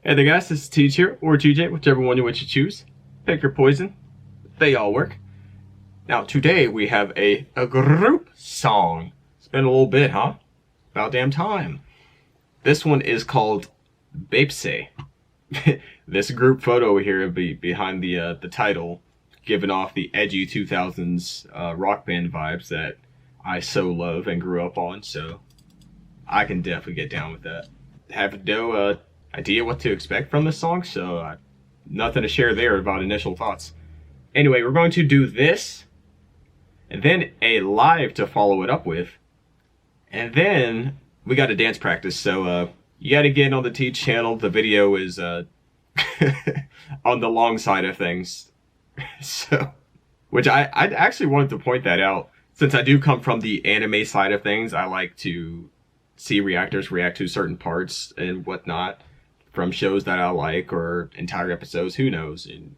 Hey there guys, this is TEEJ here, or TJ, whichever one you choose. Pick your poison. They all work. Now today we have a group song. It's been a little bit, huh? About damn time. This one is called BAEPSAE. This group photo here behind the title, giving off the edgy 2000s rock band vibes that I so love and grew up on, so I can definitely get down with that. Have no idea what to expect from this song, so nothing to share there about initial thoughts. Anyway, we're going to do this, and then a live to follow it up with, and then we got a dance practice, so you got to get in on the TEEJ channel. The video is on the long side of things, so, which I actually wanted to point that out. Since I do come from the anime side of things, I like to see reactors react to certain parts and whatnot from shows that I like, or entire episodes, who knows. And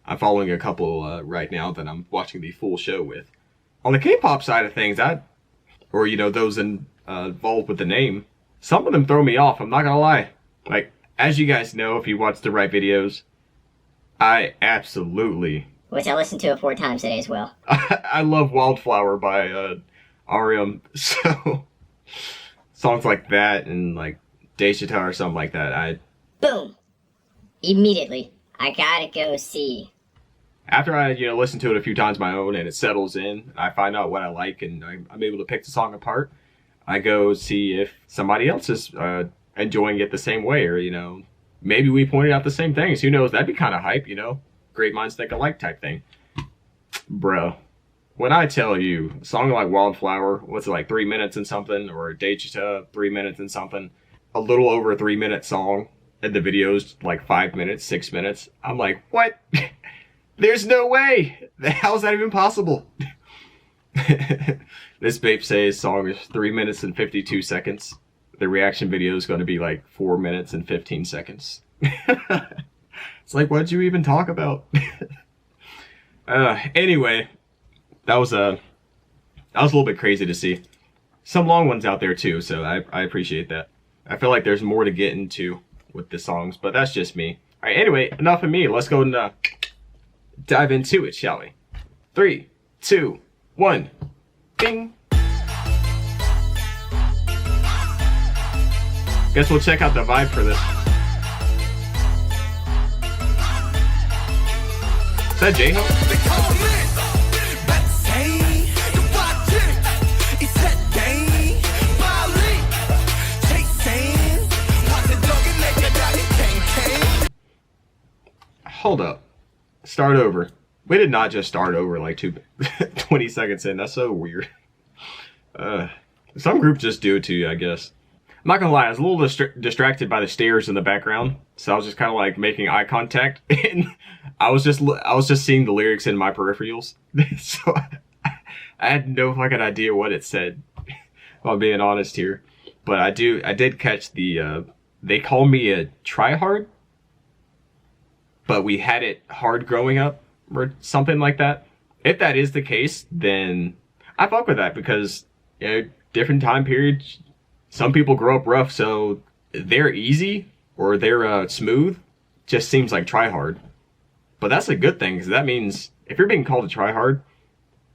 I'm following a couple right now that I'm watching the full show with. On the K-pop side of things, or you know, those involved with the name, some of them throw me off, I'm not gonna lie. Like, as you guys know, if you watch the right videos, I absolutely... Which I listened to it 4 times today as well. I love Wildflower by RM, so... songs like that, and like Daeshita or something like that, Boom! Immediately, I gotta go see. After I, listen to it a few times my own and it settles in, I find out what I like and I'm able to pick the song apart, I go see if somebody else is enjoying it the same way, or, maybe we pointed out the same things. Who knows? That'd be kind of hype, Great minds think alike type thing. Bro, when I tell you, a song like Wildflower, what's it, like 3 minutes and something, or Daeshita, 3 minutes and something, a little over a 3-minute song, and the video's like 5 minutes, 6 minutes. I'm like, what? There's no way! How's that even possible? This BAEPSAE song is 3 minutes and 52 seconds. The reaction video is going to be like 4 minutes and 15 seconds. It's like, what'd you even talk about? Anyway, that was a little bit crazy to see. Some long ones out there too, so I appreciate that. I feel like there's more to get into with the songs, but that's just me. All right, anyway, enough of me. Let's go and dive into it, shall we? 3, 2, 1, bing. Guess we'll check out the vibe for this. Is that J-Hope? Hold up. Start over. We did not just start over like 20 seconds in. That's so weird. Some groups just do it to you, I guess. I'm not gonna lie, I was a little distracted by the stairs in the background, so I was just kind of like making eye contact, and I was just seeing the lyrics in my peripherals, so I had no fucking idea what it said, if I'm being honest here. But I did catch the they call me a tryhard, but we had it hard growing up, or something like that. If that is the case, then I fuck with that, because different time periods, some people grow up rough, so they're easy or they're smooth. Just seems like try hard. But that's a good thing, because that means if you're being called a try hard,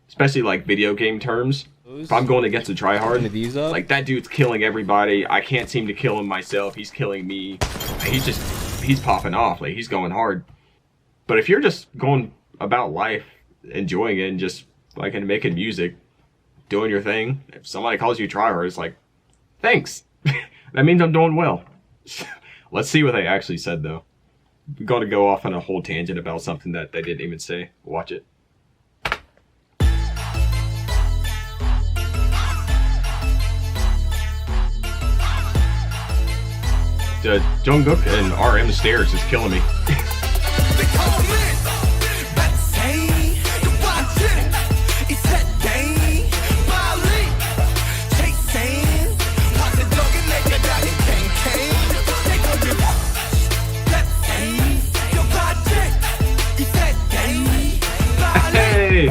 especially like video game terms, if I'm going against a try hard, like that dude's killing everybody. I can't seem to kill him myself. He's killing me. He's popping off. Like, he's going hard. But if you're just going about life, enjoying it, and just like making music, doing your thing, if somebody calls you tryhard, it's like, thanks. That means I'm doing well. Let's see what they actually said, though. I'm going to go off on a whole tangent about something that they didn't even say. Watch it. Jungkook and RM stairs is killing me. Hey!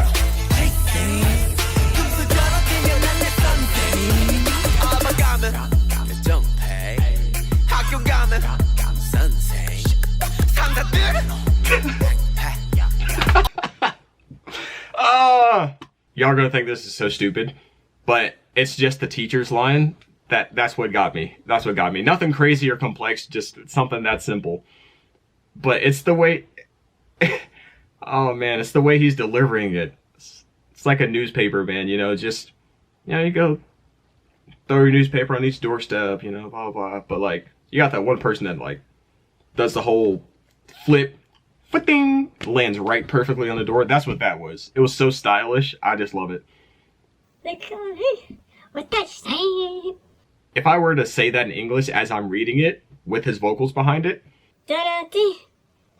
Y'all are gonna think this is so stupid, but it's just the teacher's line. That's what got me. That's what got me. Nothing crazy or complex, just something that simple. But it's the way... oh man, it's the way he's delivering it. It's like a newspaper, man, you know, just... You know, you go throw your newspaper on each doorstep, you know, blah, blah, blah. But, like, you got that one person that, like, does the whole flip, flipping, lands right perfectly on the door. That's what that was. It was so stylish. I just love it. What that saying? If I were to say that in English as I'm reading it, with his vocals behind it, Da-da-dee.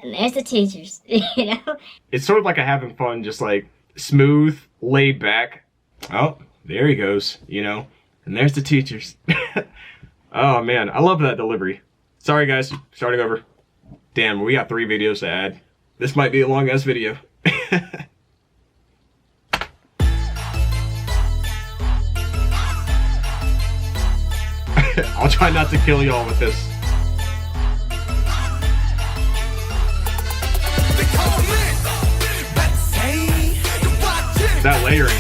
And there's the teachers, you know? it's sort of like a having fun, just like smooth, laid back. Oh, there he goes, you know? And there's the teachers. Oh man, I love that delivery. Sorry guys, starting over. Damn, we got 3 videos to add. This might be a long ass video. I'll try not to kill y'all with this. That layering.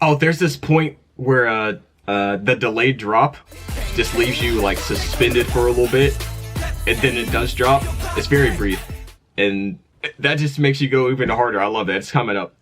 Oh, there's this point where the delayed drop just leaves you like suspended for a little bit, and then it does drop. It's very brief, and that just makes you go even harder. I love that. It's coming up.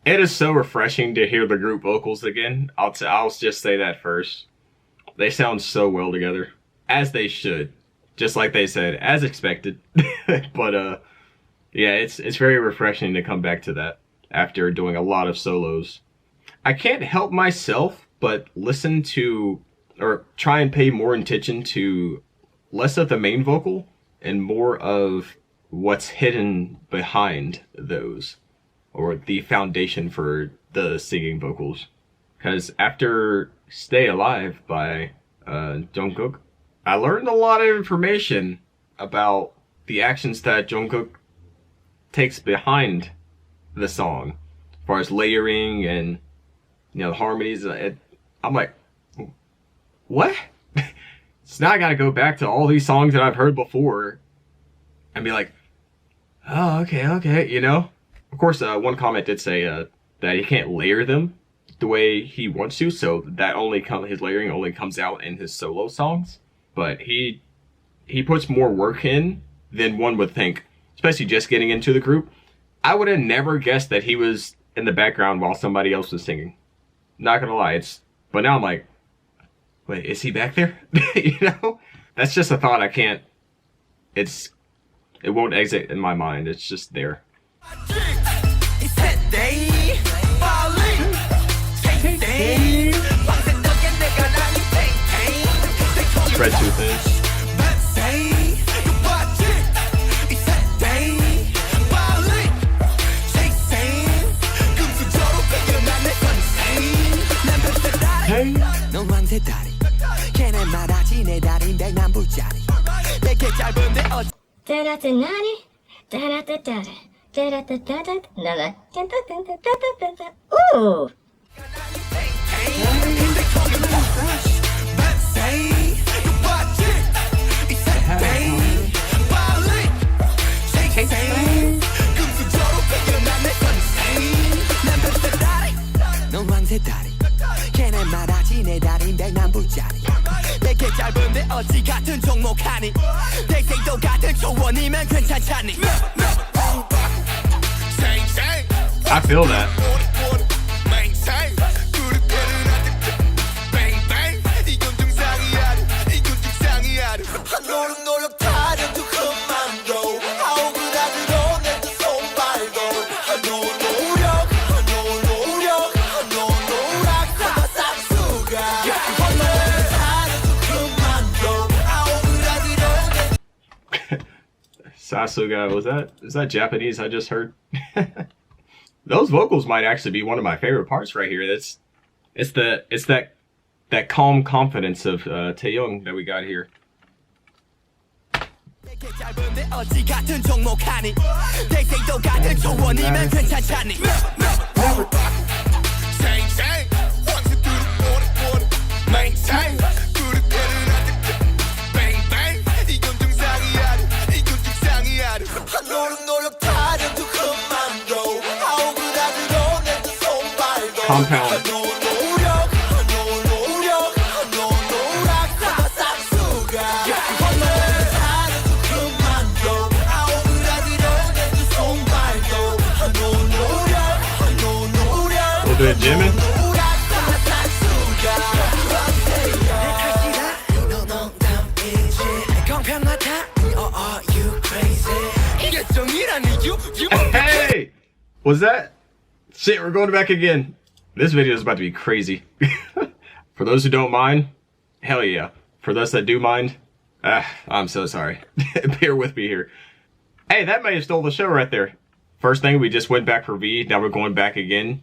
It is so refreshing to hear the group vocals again. I'll just say that first. They sound so well together, as they should. Just like they said, as expected. But yeah, it's very refreshing to come back to that after doing a lot of solos. I can't help myself but listen to, or try and pay more attention to less of the main vocal and more of what's hidden behind those, or the foundation for the singing vocals. Because after Stay Alive by Jungkook, I learned a lot of information about the actions that Jungkook takes behind the song, as far as layering and, you know, the harmonies. I'm like, what? So now I gotta go back to all these songs that I've heard before and be like, oh, okay, you know? Of course, one comment did say that he can't layer them the way he wants to, so that his layering only comes out in his solo songs. But he puts more work in than one would think, especially just getting into the group. I would have never guessed that he was in the background while somebody else was singing. Not gonna lie, but now I'm like, wait, is he back there? You know? That's just a thought I can't, it won't exit in my mind. It's just there. Spread too thin. Hey. Ooh. It 새 다리 걔네 말하지 내 다린 백만불짜리 내게 짧은데 어찌 같은 종목하니 대생도 같은 초원이면 괜찮잖니 I feel that. Sasuga, is that Japanese I just heard? Those vocals might actually be one of my favorite parts right here. It's that calm confidence of Taeyoung that we got here. Compound. We'll do it, Jimin. Hey! Was that? Shit, we're going back again. This video is about to be crazy. For those who don't mind, hell yeah. For those that do mind, I'm so sorry. Bear with me here. Hey, that may have stole the show right there. First thing, we just went back for V. Now we're going back again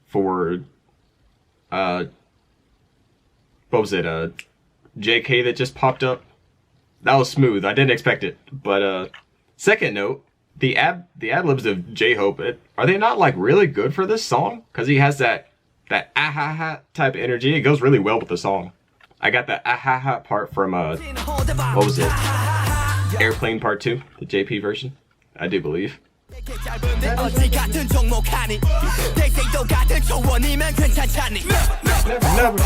for, what was it, JK that just popped up. That was smooth. I didn't expect it. But, second note, the ad-libs of J-Hope, are they not, like, really good for this song? Because he has that ah-ha-ha type of energy. It goes really well with the song. I got that ah-ha-ha part from, what was it? Airplane Part 2, the JP version, I do believe. Never.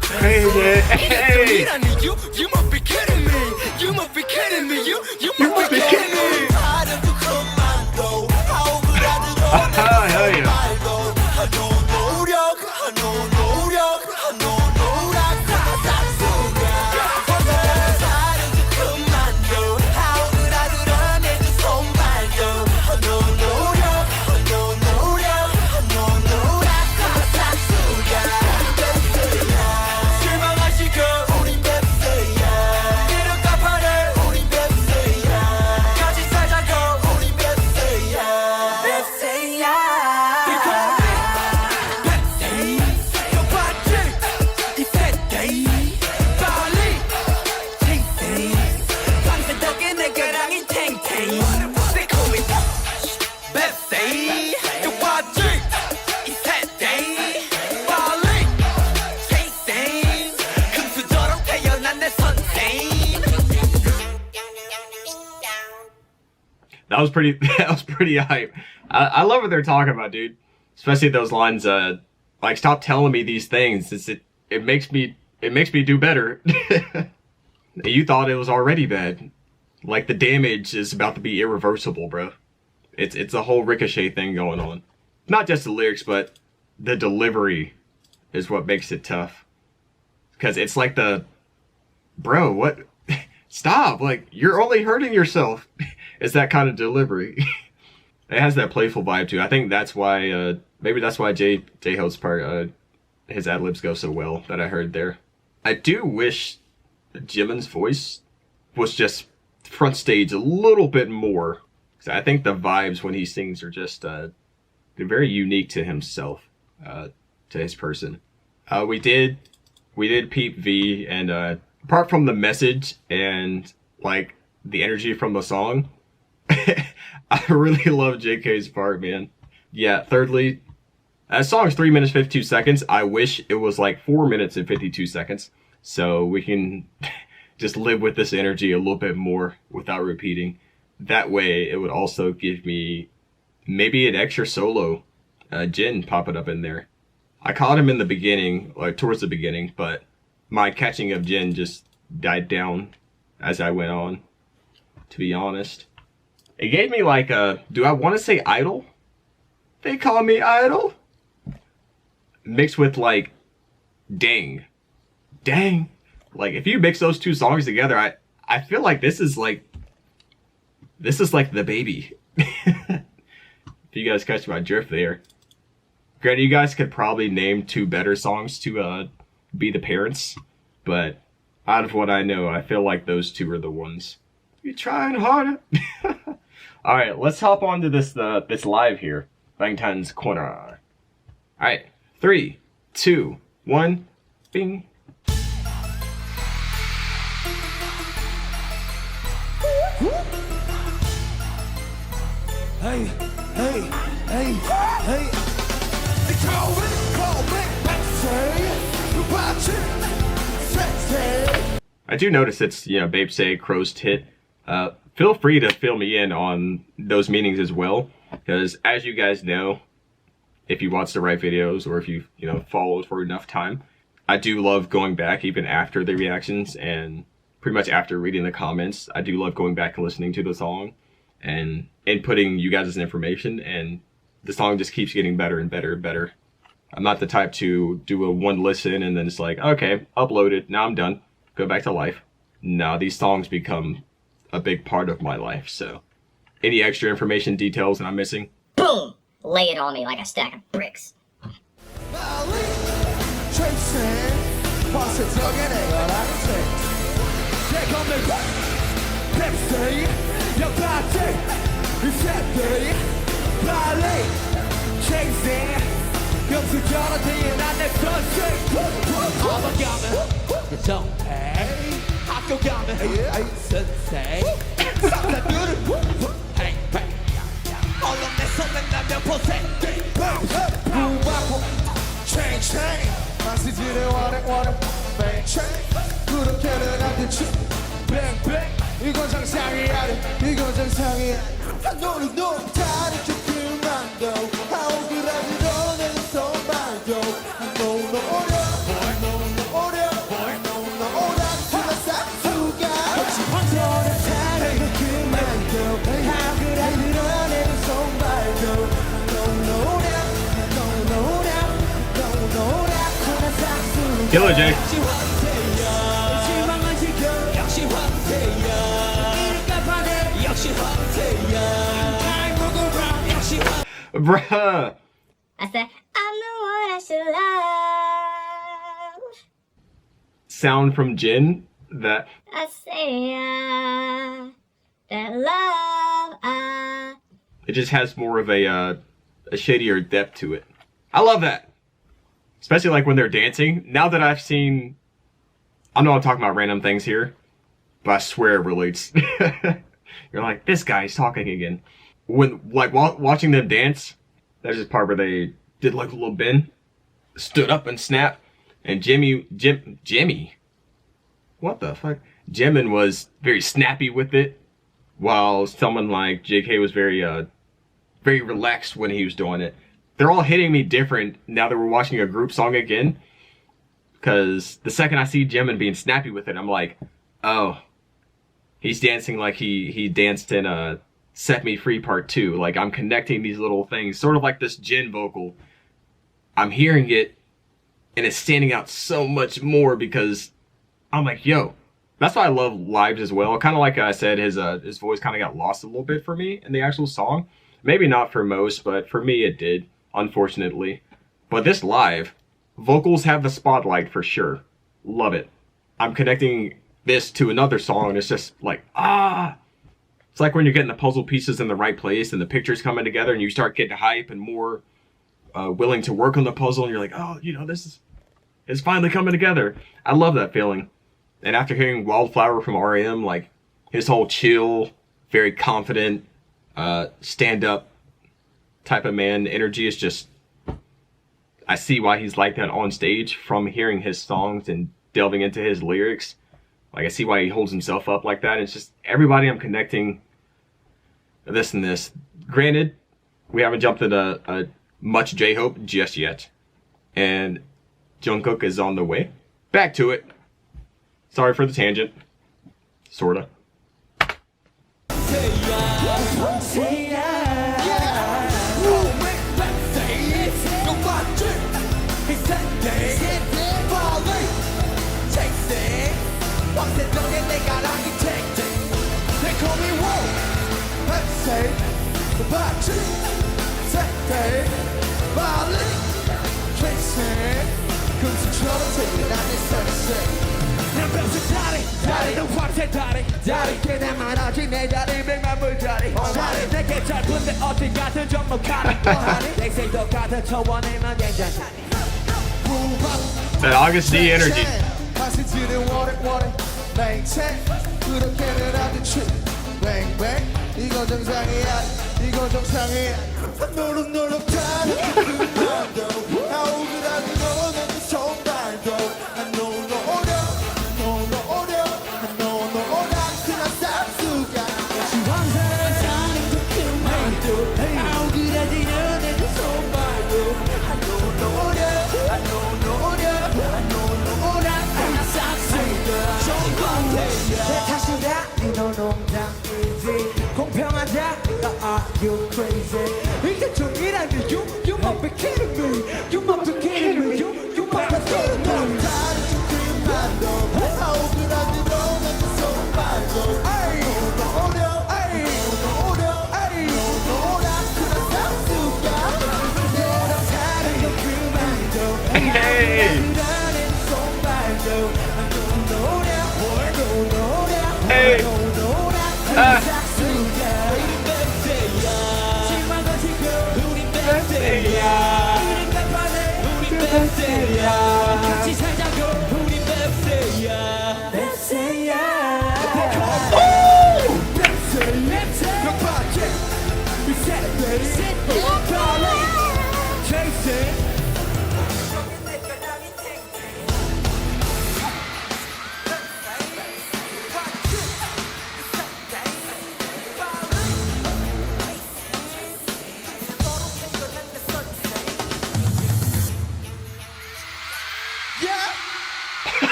Crazy. Hey! You must be kidding me. You must be kidding me. You must be kidding me. Hell yeah. That was pretty hype. I love what they're talking about, dude. Especially those lines, like, stop telling me these things. It makes me do better. You thought it was already bad. Like, the damage is about to be irreversible, bro. It's a whole Ricochet thing going on. Not just the lyrics, but the delivery is what makes it tough. Because it's like bro, what? Stop, like, you're only hurting yourself. It's that kind of delivery. It has that playful vibe too. I think that's why, maybe that's why J-Hope's part, his ad-libs go so well that I heard there. I do wish Jimin's voice was just front stage a little bit more. So I think the vibes when he sings are just they're very unique to himself, to his person. We did peep V, and apart from the message and like the energy from the song, I really love JK's part, man. Yeah, thirdly, that song's 3 minutes 52 seconds. I wish it was like 4 minutes and 52 seconds, so we can just live with this energy a little bit more without repeating. That way, it would also give me maybe an extra solo, Jin popping up in there. I caught him in the beginning, like towards the beginning, but my catching of Jin just died down as I went on, to be honest. It gave me like a, do I want to say idol? They call me idol? Mixed with like, dang. Dang. Like if you mix those two songs together, I feel like this is like the baby. If you guys catch my drift there. Granted, you guys could probably name two better songs to be the parents, but out of what I know, I feel like those two are the ones. You're trying harder. All right, let's hop on to this live here. Bangtan's Corner. All right, 3, 2, 1, bing. Hey, hey, hey, hey. They call me BAEPSAE. I do notice it's, BAEPSAE, Crow's Tit. Feel free to fill me in on those meanings as well, because as you guys know, if you watch the right videos or if you've, followed for enough time, I do love going back even after the reactions and pretty much after reading the comments. I do love going back and listening to the song and inputting you guys' information, and the song just keeps getting better and better and better. I'm not the type to do a one listen and then it's like, okay, upload it, now I'm done, go back to life. No, these songs become a big part of my life, so any extra information, details that I'm missing, boom! Lay it on me like a stack of bricks. 이건 정상이야, 이건 정상이야. 너는 다른 조금만 더 하고 그라고 너는 손발도 너무 어려 하나 싹수가 너는 다른 조금만 더 하고 그라고 너는 손발도 너무 어려 하나 싹수가 Kill it, Jay. Bruh. I said, I'm the one I should love. Sound from Jin that I say, that love, it just has more of a shadier depth to it. I love that. Especially like when they're dancing. Now that I've seen, I know I'm talking about random things here, but I swear it relates. You're like, this guy's talking again. When, like, watching them dance, there's this part where they did like a little bend, stood up and snapped, and Jimmy, what the fuck? Jimin was very snappy with it, while someone like JK was very relaxed when he was doing it. They're all hitting me different now that we're watching a group song again, because the second I see Jimin being snappy with it, I'm like, oh, he's dancing like he danced in Set Me Free Part 2. Like, I'm connecting these little things, sort of like this Jin vocal. I'm hearing it, and it's standing out so much more because I'm like, yo, that's why I love lives as well. Kind of like I said, his voice kind of got lost a little bit for me in the actual song. Maybe not for most, but for me it did, unfortunately. But this live, vocals have the spotlight for sure. Love it. I'm connecting this to another song, and it's just like, it's like when you're getting the puzzle pieces in the right place and the pictures coming together and you start getting hype and more willing to work on the puzzle, and you're like, oh, you know, it's finally coming together. I love that feeling. And after hearing Wildflower from R.E.M., like his whole chill, very confident, stand-up type of man energy is just, I see why he's like that on stage from hearing his songs and delving into his lyrics. Like, I see why he holds himself up like that. It's just everybody I'm connecting this and this. Granted, we haven't jumped into much J-Hope just yet. And Jungkook is on the way. Back to it. Sorry for the tangent. Sorta. That August D energy. You crazy. 이제 종이라는 you might be kidding me. You might be kidding me. You might be kidding me.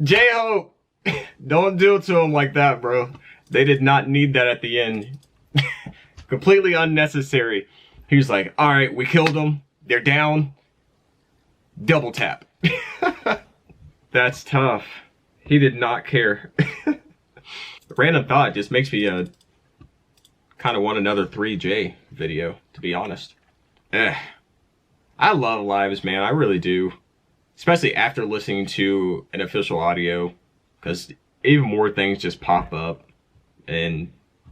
J-Hope, don't do it to him like that, bro. They did not need that at the end. Completely unnecessary. He was like, all right, we killed them. They're down. Double tap. That's tough. He did not care. Random thought just makes me kind of want another 3J video, to be honest. I love lives, man. I really do. Especially after listening to an official audio, because even more things just pop up and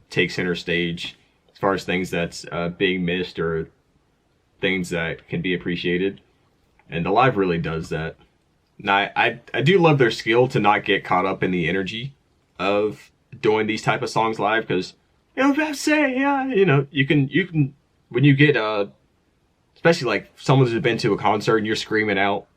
take center stage as far as things that's being missed or things that can be appreciated. And the live really does that. Now, I do love their skill to not get caught up in the energy of doing these type of songs live, because, you know, BAEPSAE, yeah, you know, you can, when you get, especially like someone who's been to a concert and you're screaming out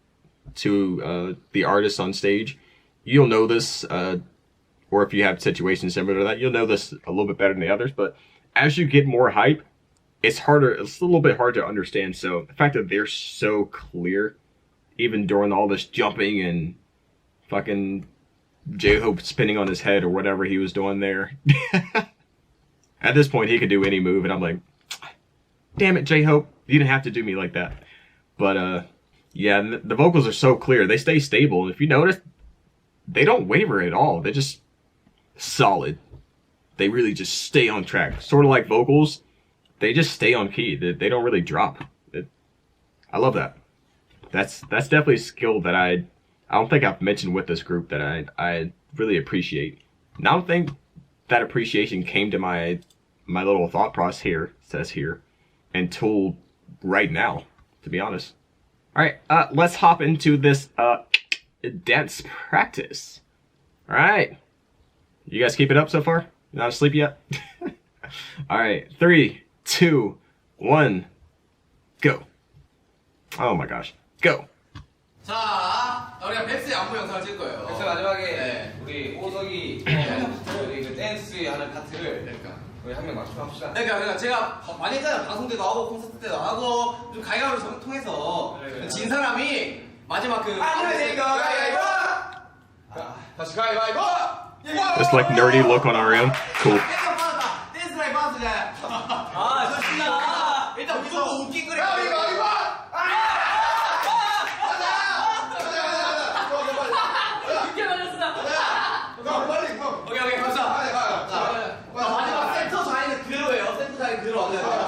to the artist on stage, you'll know this, or if you have situations similar to that, you'll know this a little bit better than the others. But as you get more hype, it's a little bit hard to understand. So the fact that they're so clear, even during all this jumping and fucking J-Hope spinning on his head or whatever he was doing there. At this point, he could do any move, and I'm like, damn it, J-Hope, you didn't have to do me like that. But yeah, the vocals are so clear. They stay stable. And if you notice, they don't waver at all. They're just solid. They really just stay on track. Sort of like vocals. They just stay on key. They don't really drop. I love that. That's definitely a skill that I I don't think I've mentioned with this group that I really appreciate. And I don't think that appreciation came to my little thought process here, says here, until right now, to be honest. Alright, let's hop into this dance practice. Alright. You guys keep it up so far? You're not asleep yet? Alright, 3, 2, 1, go. Oh my gosh. Go. 자, 우리가 뱁스의 안무 영상을 찍을 거예요. 그래서 마지막에 네. 우리 호석이 우리 그 댄스 하는 파트를 그러니까. 우리 한 명 맞춰합시다. 그러니까 제가 많이 했잖아요. 방송 때도 하고 콘서트 때도 하고 좀 가위바위보를 통해서 그래. 진 사람이 마지막 그 안녕하세요. 가위바위보. 다시 가위바위보. This like nerdy look on our end. Cool. 댄스 라인 받았잖아요. 아, 신나. 일단 무조건 웃긴 거래. 가위바위보. 오케이, 갑시다. 자, 마지막 센터 자리는 그대로예요. 센터 자리 그대로 와줘야 돼요.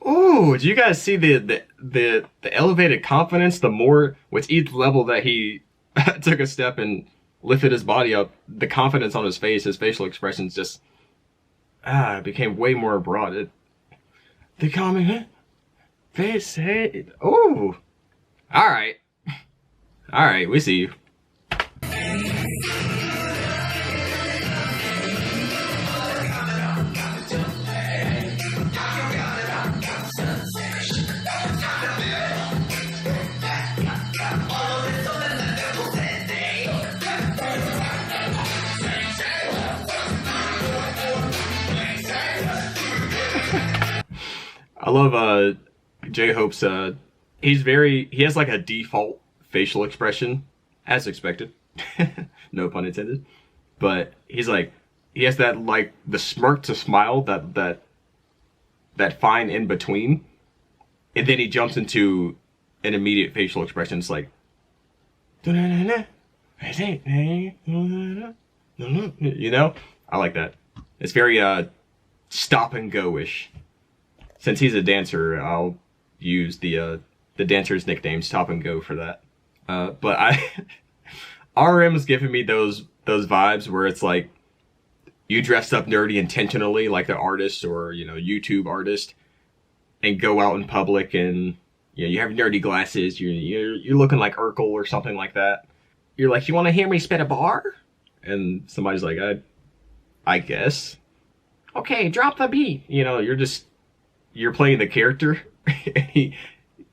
Ooh, do you guys see the elevated confidence? The more with each level that he took a step and lifted his body up, the confidence on his face, his facial expressions just became way more broad. The comment face, hey, ooh, all right, we see you. I love J-Hope's he has like a default facial expression, as expected. No pun intended. But he's like, he has that like the smirk to smile, that fine in between. And then he jumps into an immediate facial expression. It's like, you know? I like that. It's very stop and go-ish. Since he's a dancer, I'll use the dancer's nickname, Stop and Go, for that. But RM's giving me those vibes where it's like you dressed up nerdy intentionally, like the artist or YouTube artist, and go out in public and you have nerdy glasses. You're looking like Urkel or something like that. You're like, you want to hear me spit a bar? And somebody's like, I guess. Okay, drop the beat. You're playing the character.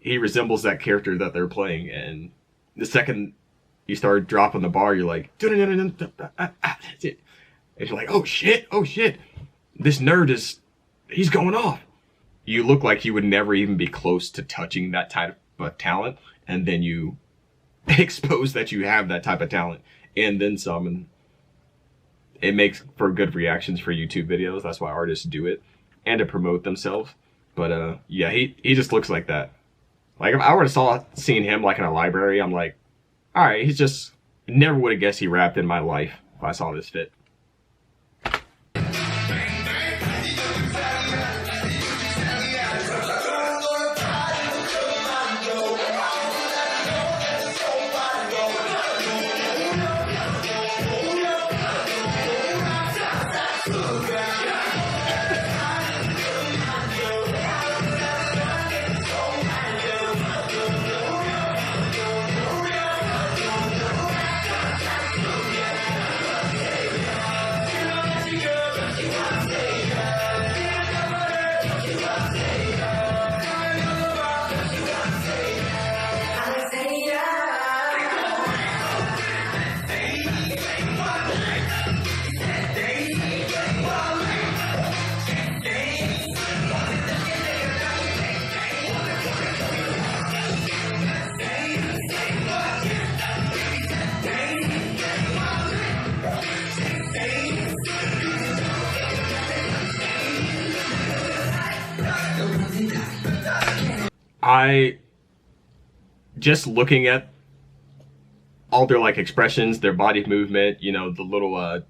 he resembles that character that they're playing, and the second you start dropping the bar, you're like, and you're like, oh shit, this nerd he's going off. You look like you would never even be close to touching that type of talent, and then you expose that you have that type of talent, and then some, and it makes for good reactions for YouTube videos. That's why artists do it, and to promote themselves. But yeah, he just looks like that. Like if I would have seen him like in a library, I'm like, all right, he's just never would have guessed he rapped in my life if I saw this fit. I just looking at all their like expressions, their body movement, you know, the little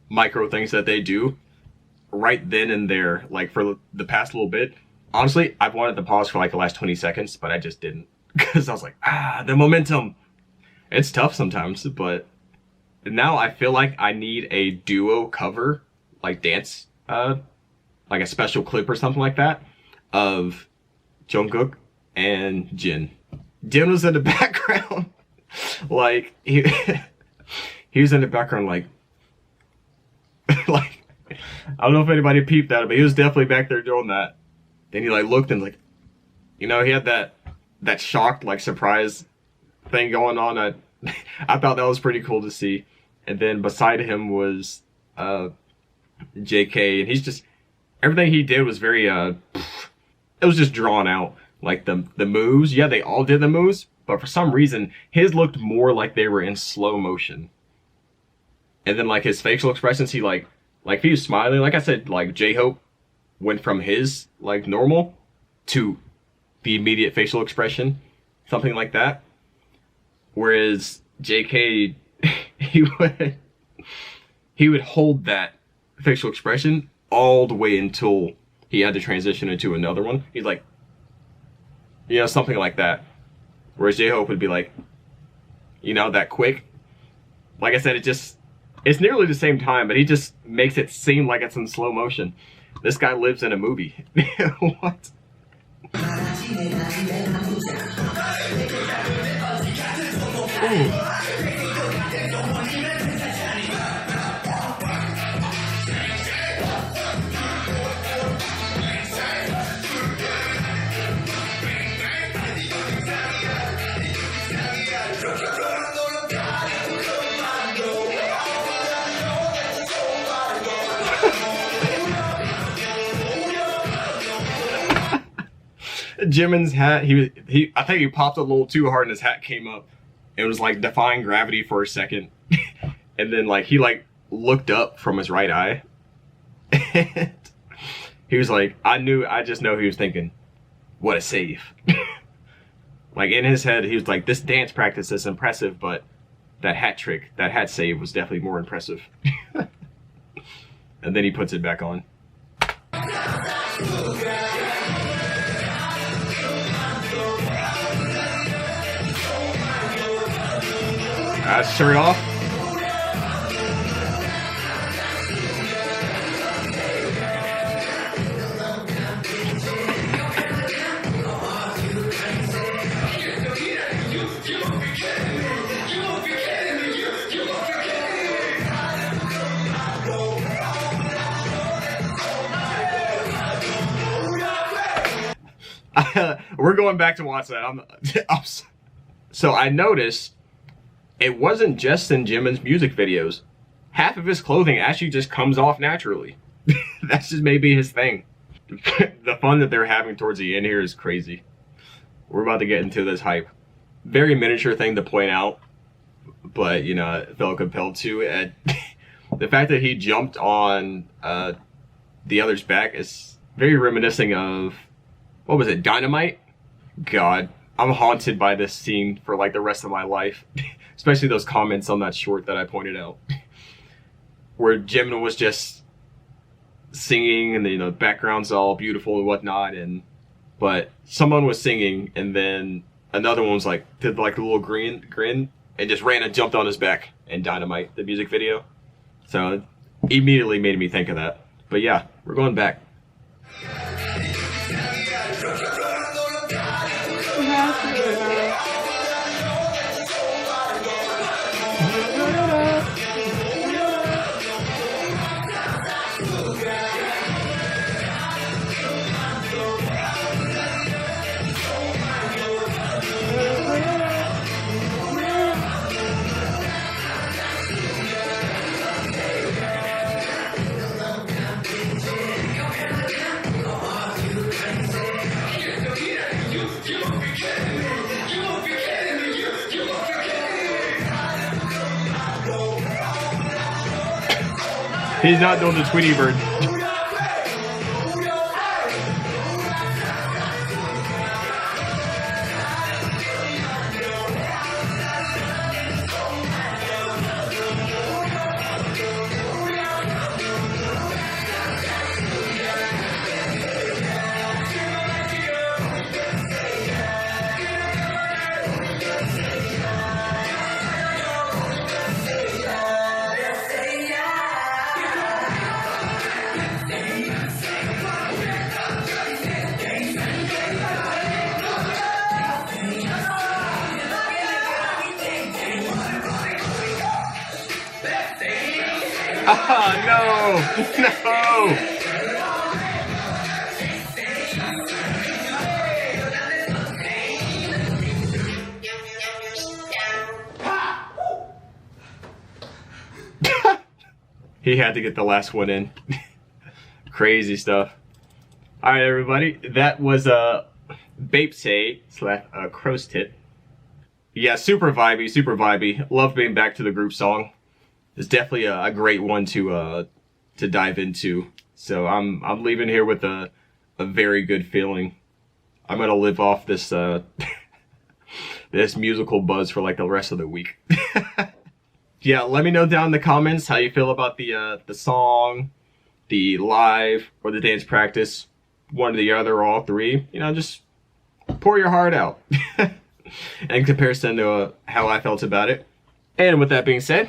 micro things that they do right then and there, like for the past little bit. Honestly, I've wanted to pause for like the last 20 seconds, but I just didn't because I was like, the momentum. It's tough sometimes, but now I feel like I need a duo cover, like dance, like a special clip or something like that of Jungkook and Jin. Jin was in the background, like he was in the background, like like I don't know if anybody peeped at it, but he was definitely back there doing that. Then he like looked and like, you know, he had that shocked like surprise thing going on. I thought that was pretty cool to see. And then beside him was JK, and he's just, everything he did was very it was just drawn out. Like the moves, yeah, they all did the moves, but for some reason his looked more like they were in slow motion. And then like his facial expressions, he like if he was smiling, like I said, like J-Hope went from his like normal to the immediate facial expression, something like that. Whereas JK, he would hold that facial expression all the way until he had to transition into another one. He's like, you know, something like that. Whereas J-Hope would be like, you know, that quick. Like I said, it's nearly the same time, but he just makes it seem like it's in slow motion. This guy lives in a movie. What? Ooh. Jimin's hat, I think he popped a little too hard and his hat came up. It was like defying gravity for a second. And then like he like looked up from his right eye. And he was like, I just know he was thinking, what a save. Like in his head, he was like, this dance practice is impressive, but that hat trick, that hat save was definitely more impressive. And then he puts it back on. Shirt off. We're going back to watch that. So I noticed it wasn't just in Jimin's music videos. Half of his clothing actually just comes off naturally. That's just maybe his thing. The fun that they're having towards the end here is crazy. We're about to get into this hype. Very miniature thing to point out, but you know, I felt compelled to. And the fact that he jumped on the other's back is very reminiscent of, what was it, Dynamite? God, I'm haunted by this scene for like the rest of my life. Especially those comments on that short that I pointed out. Where Jimin was just singing and the background's all beautiful and whatnot, but someone was singing and then another one was like, did like a little grin and just ran and jumped on his back in Dynamite, the music video. So it immediately made me think of that. But yeah, we're going back. He's not doing the Tweety Bird. Oh, no! No! He had to get the last one in. Crazy stuff. Alright, everybody. That was BAEPSAE / Crow's Tit. Yeah, super vibey, super vibey. Love being back to the group song. It's definitely a great one to dive into. So I'm leaving here with a very good feeling. I'm gonna live off this this musical buzz for like the rest of the week. Yeah, let me know down in the comments how you feel about the song, the live, or the dance practice. One or the other, or all three. You know, just pour your heart out. In comparison to how I felt about it. And with that being said,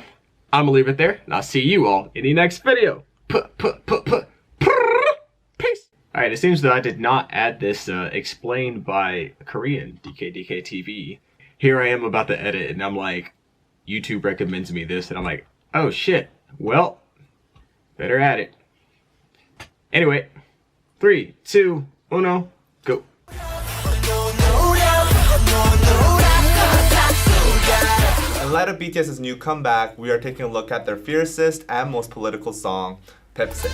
I'm gonna leave it there, and I'll see you all in the next video. Peace. Alright, it seems that I did not add this explained by Korean, DKDKTV. Here I am about to edit, and I'm like, YouTube recommends me this, and I'm like, oh shit, well, better add it. Anyway, 3, 2, 1, go. In light of BTS's new comeback, we are taking a look at their fiercest and most political song, BAEPSAE.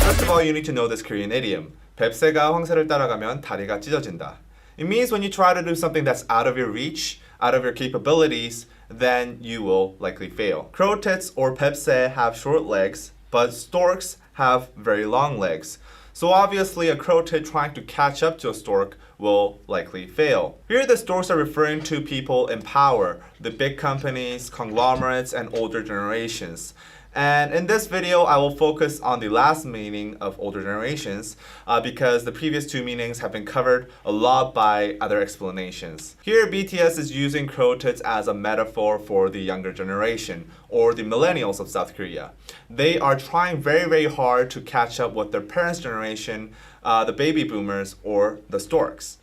First of all, you need to know this Korean idiom. 뱁새가 황새를 따라가면 다리가 찢어진다. It means when you try to do something that's out of your reach, out of your capabilities, then you will likely fail. Crow tits or BAEPSAE have short legs, but storks have very long legs. So obviously a crow tit trying to catch up to a stork will likely fail. Here the storks are referring to people in power, the big companies, conglomerates, and older generations. And in this video, I will focus on the last meaning of older generations because the previous two meanings have been covered a lot by other explanations. Here, BTS is using crow tits as a metaphor for the younger generation, or the millennials of South Korea. They are trying very, very hard to catch up with their parents' generation, the baby boomers, or the storks.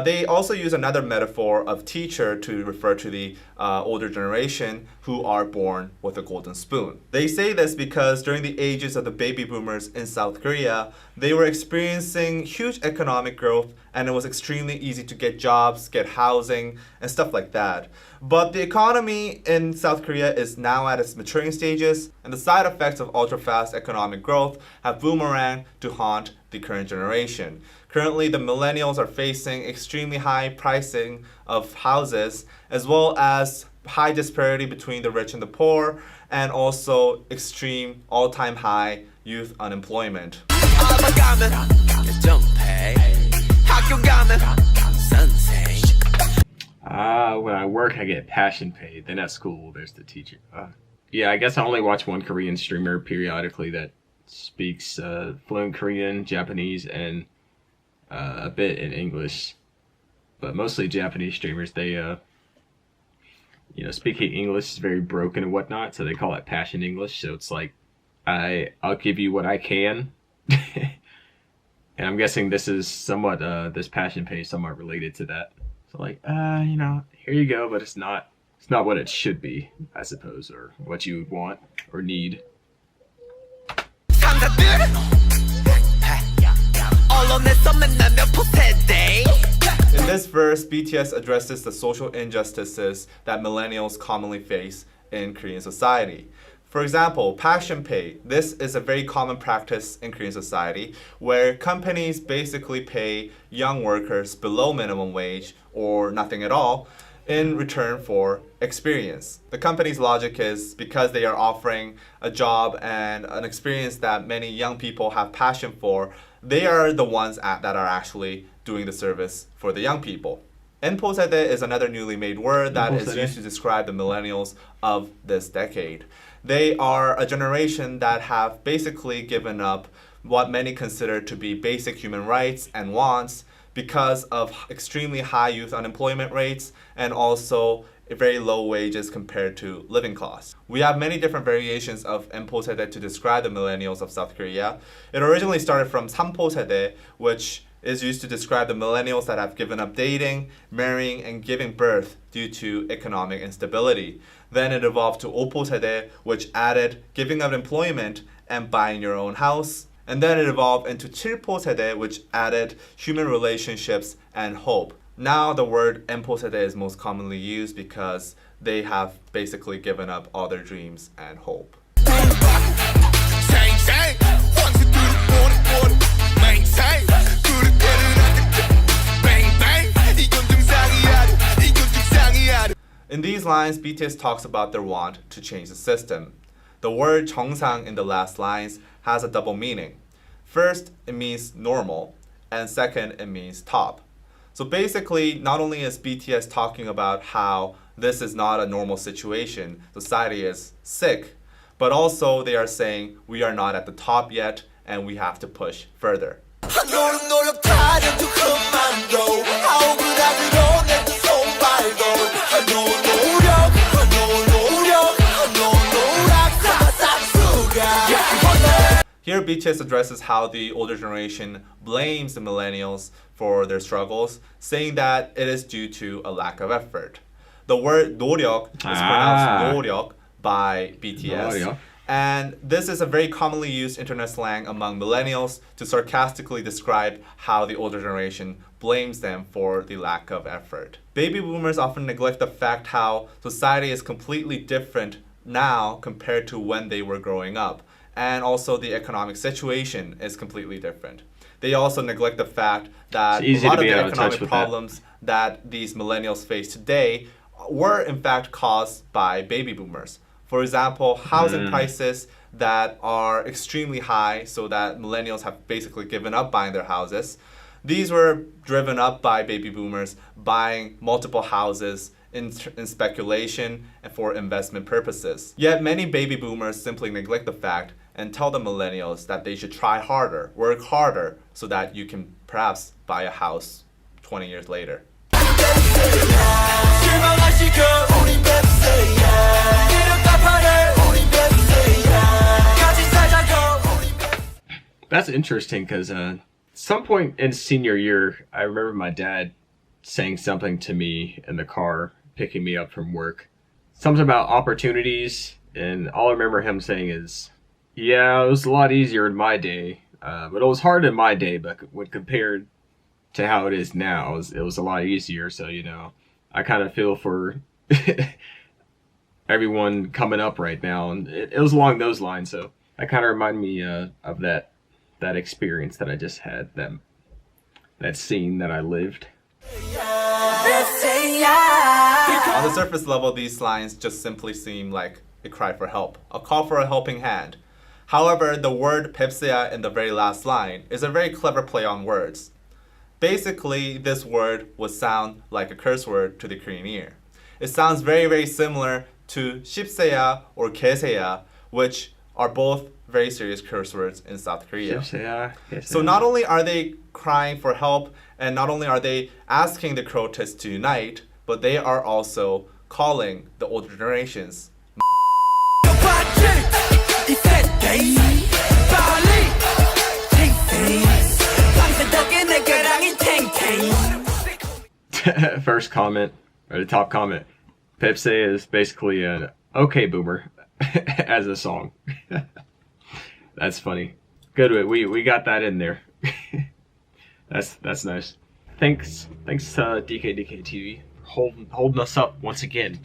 They also use another metaphor of teacher to refer to the older generation who are born with a golden spoon. They say this because during the ages of the baby boomers in South Korea, they were experiencing huge economic growth and it was extremely easy to get jobs, get housing, and stuff like that. But the economy in South Korea is now at its maturing stages, and the side effects of ultra-fast economic growth have boomeranged to haunt the current generation. Currently, the millennials are facing extremely high pricing of houses, as well as high disparity between the rich and the poor, and also extreme all-time high youth unemployment. When I work, I get passion pay. Then at school, there's the teacher. Yeah, I guess I only watch one Korean streamer periodically that speaks fluent Korean, Japanese, and a bit in English. But mostly Japanese streamers, they, you know, speaking English is very broken and whatnot, so they call it passion English. So it's like, I'll give you what I can. And I'm guessing this is somewhat, this passion pay is somewhat related to that. So like, you know, here you go, but it's not what it should be, I suppose, or what you would want or need. In this verse, BTS addresses the social injustices that millennials commonly face in Korean society. For example, passion pay. This is a very common practice in Korean society where companies basically pay young workers below minimum wage or nothing at all in return for experience. The company's logic is because they are offering a job and an experience that many young people have passion for, they are the ones that are actually doing the service for the young people. Enposede is another newly made word that is used to describe the millennials of this decade. They are a generation that have basically given up what many consider to be basic human rights and wants because of extremely high youth unemployment rates and also very low wages compared to living costs. We have many different variations of Mpo 세대 to describe the millennials of South Korea. It originally started from Sampo 세대, which is used to describe the millennials that have given up dating, marrying, and giving birth due to economic instability. Then it evolved to Opo 세대, which added giving up employment and buying your own house. And then it evolved into Chilpo 세대, which added human relationships and hope. Now the word Mpo 세대 is most commonly used because they have basically given up all their dreams and hope. In these lines, BTS talks about their want to change the system. The word 정상 in the last lines has a double meaning. First, it means normal, and second, it means top. So basically, not only is BTS talking about how this is not a normal situation, society is sick, but also they are saying we are not at the top yet and we have to push further. Here, BTS addresses how the older generation blames the millennials for their struggles, saying that it is due to a lack of effort. The word 노력 is pronounced 노력 by BTS. 노력. And this is a very commonly used internet slang among millennials to sarcastically describe how the older generation blames them for the lack of effort. Baby boomers often neglect the fact how society is completely different now compared to when they were growing up. And also the economic situation is completely different. They also neglect the fact that a lot of the economic problems that these millennials face today were in fact caused by baby boomers. For example, housing prices that are extremely high so that millennials have basically given up buying their houses. These were driven up by baby boomers buying multiple houses in speculation and for investment purposes. Yet many baby boomers simply neglect the fact and tell the millennials that they should try harder, work harder, so that you can perhaps buy a house 20 years later. That's interesting because some point in senior year, I remember my dad saying something to me in the car, picking me up from work. Something about opportunities, and all I remember him saying is, yeah, it was a lot easier in my day, but it was hard in my day, but when compared to how it is now, it was a lot easier. So, you know, I kind of feel for everyone coming up right now, and it was along those lines. So that kind of reminded me of that experience that I just had, that scene that I lived. On the surface level, these lines just simply seem like a cry for help, a call for a helping hand. However, the word BAEPSAE in the very last line is a very clever play on words. Basically, this word would sound like a curse word to the Korean ear. It sounds very, very similar to 십세야 or 개세야, which are both very serious curse words in South Korea. So not only are they crying for help, and not only are they asking the protests to unite, but they are also calling the older generations. First comment, or the top comment, BAEPSAE is basically an okay boomer as a song. That's funny. Good, we got that in there. That's nice. Thanks DKDKTV for holding us up once again.